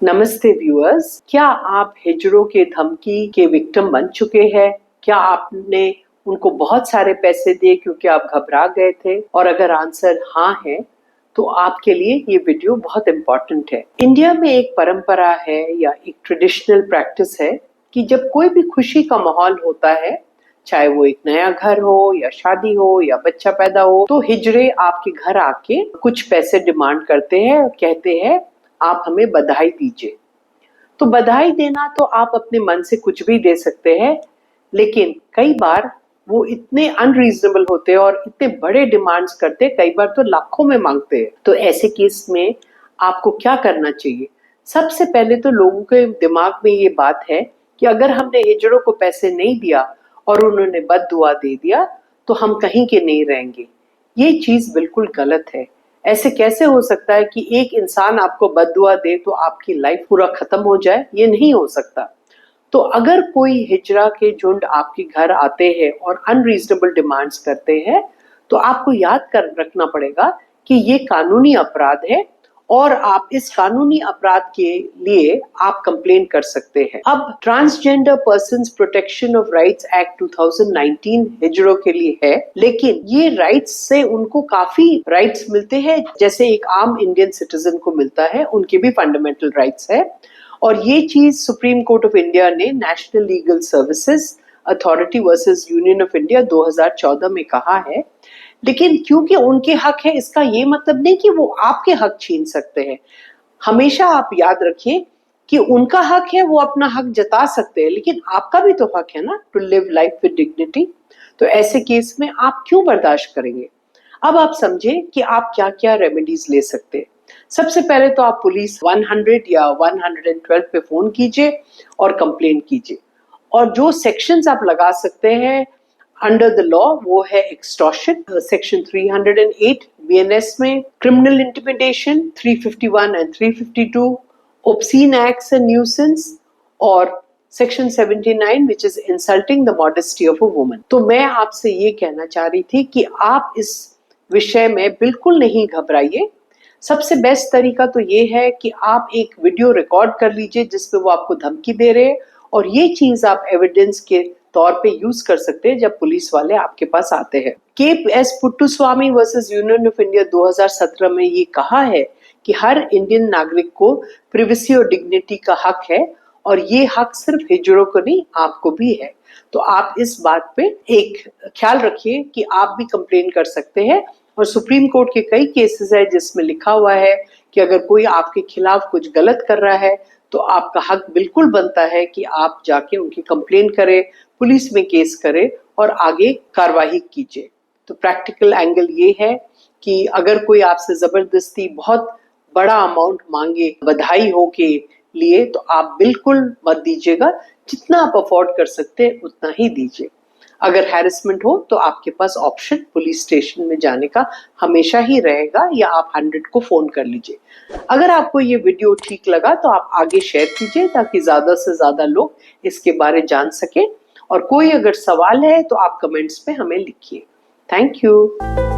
नमस्ते व्यूअर्स, क्या आप हिजड़ों के धमकी के विक्टिम बन चुके हैं? क्या आपने उनको बहुत सारे पैसे दिए क्योंकि आप घबरा गए थे? और अगर आंसर हाँ है तो आपके लिए ये वीडियो बहुत इम्पोर्टेंट है। इंडिया में एक परंपरा है या एक ट्रेडिशनल प्रैक्टिस है कि जब कोई भी खुशी का माहौल होता है, चाहे वो एक नया घर हो या शादी हो या बच्चा पैदा हो, तो हिजड़े आपके घर आके कुछ पैसे डिमांड करते हैं और कहते हैं आप हमें बधाई दीजिए। तो बधाई देना तो आप अपने मन से कुछ भी दे सकते हैं, लेकिन कई बार वो इतने अनरीजनेबल होते हैं और इतने बड़े डिमांड्स करते हैं, कई बार तो लाखों में मांगते हैं। तो ऐसे केस में आपको क्या करना चाहिए? सबसे पहले तो लोगों के दिमाग में ये बात है कि अगर हमने हिजड़ों को पैसे नहीं दिया और उन्होंने बद्दुआ दे दिया तो हम कहीं के नहीं रहेंगे। ये चीज बिल्कुल गलत है। ऐसे कैसे हो सकता है कि एक इंसान आपको बद्दुआ दे तो आपकी लाइफ पूरा खत्म हो जाए? ये नहीं हो सकता। तो अगर कोई हिजड़ा के झुंड आपके घर आते हैं और अनरीजनेबल डिमांड्स करते हैं, तो आपको याद कर रखना पड़ेगा कि ये कानूनी अपराध है और आप इस कानूनी अपराध के लिए आप कंप्लेन कर सकते हैं। अब transgender persons protection of rights act 2019 हिजड़ों के लिए है, लेकिन ये राइट्स से उनको काफी राइट्स मिलते हैं जैसे एक आम इंडियन सिटीजन को मिलता है, उनके भी फंडामेंटल राइट्स है। और ये चीज सुप्रीम कोर्ट ऑफ इंडिया ने national legal services authority versus union of India 2014 में कहा है। लेकिन क्योंकि उनके हक है, इसका ये मतलब नहीं कि वो आपके हक छीन सकते हैं। हमेशा आप याद रखिए कि उनका हक है, वो अपना हक जता सकते हैं, लेकिन आपका भी तो हक है ना, to live life with dignity. तो ऐसे केस में आप क्यों बर्दाश्त करेंगे? अब आप समझे कि आप क्या क्या रेमेडीज ले सकते हैं। सबसे पहले तो आप पुलिस 100 या 112 पे फोन कीजिए और कंप्लेन कीजिए। और जो सेक्शंस आप लगा सकते हैं अंडर द लॉ, वो है एक्सटॉर्शन सेक्शन 308 बीएनएस में, criminal intimidation 351 and 352, obscene acts and nuisance, और section 79 which is insulting the modesty of a woman. तो मैं आपसे ये कहना चाह रही थी कि आप इस विषय में बिल्कुल नहीं घबराइए। सबसे बेस्ट तरीका तो ये है कि आप एक वीडियो रिकॉर्ड कर लीजिए जिसमें वो आपको धमकी दे रहे हैं, और ये चीज आप एविडेंस के तौर पे यूज कर सकते हैं जब पुलिस वाले आपके पास आते हैं। KS. Puttaswamy versus union of India 2017 में ये कहा है कि हर इंडियन नागरिक को प्रिवेसी और डिग्निटी का हक है, और ये हक सिर्फ हिजड़ों को नहीं, आपको भी है। तो आप इस बात पे एक ख्याल रखिए कि आप भी कंप्लेन कर सकते हैं। और सुप्रीम कोर्ट के कई केसेस है जिसमें लिखा हुआ है कि अगर कोई आपके खिलाफ कुछ गलत कर रहा है तो आपका हक बिल्कुल बनता है कि आप जाके उनकी कंप्लेन करें, पुलिस में केस करें और आगे कार्रवाई कीजिए। तो प्रैक्टिकल एंगल ये है कि अगर कोई आपसे जबरदस्ती बहुत बड़ा अमाउंट मांगे बधाई हो के लिए, तो आप बिल्कुल मत दीजिएगा। जितना आप अफोर्ड कर सकते हैं उतना ही दीजिए। अगर हैरेसमेंट हो तो आपके पास ऑप्शन पुलिस स्टेशन में जाने का हमेशा ही रहेगा, या आप 100 को फोन कर लीजिए। अगर आपको ये वीडियो ठीक लगा तो आप आगे शेयर कीजिए ताकि ज्यादा से ज्यादा लोग इसके बारे जान सके। और कोई अगर सवाल है तो आप कमेंट्स में हमें लिखिए। Thank you.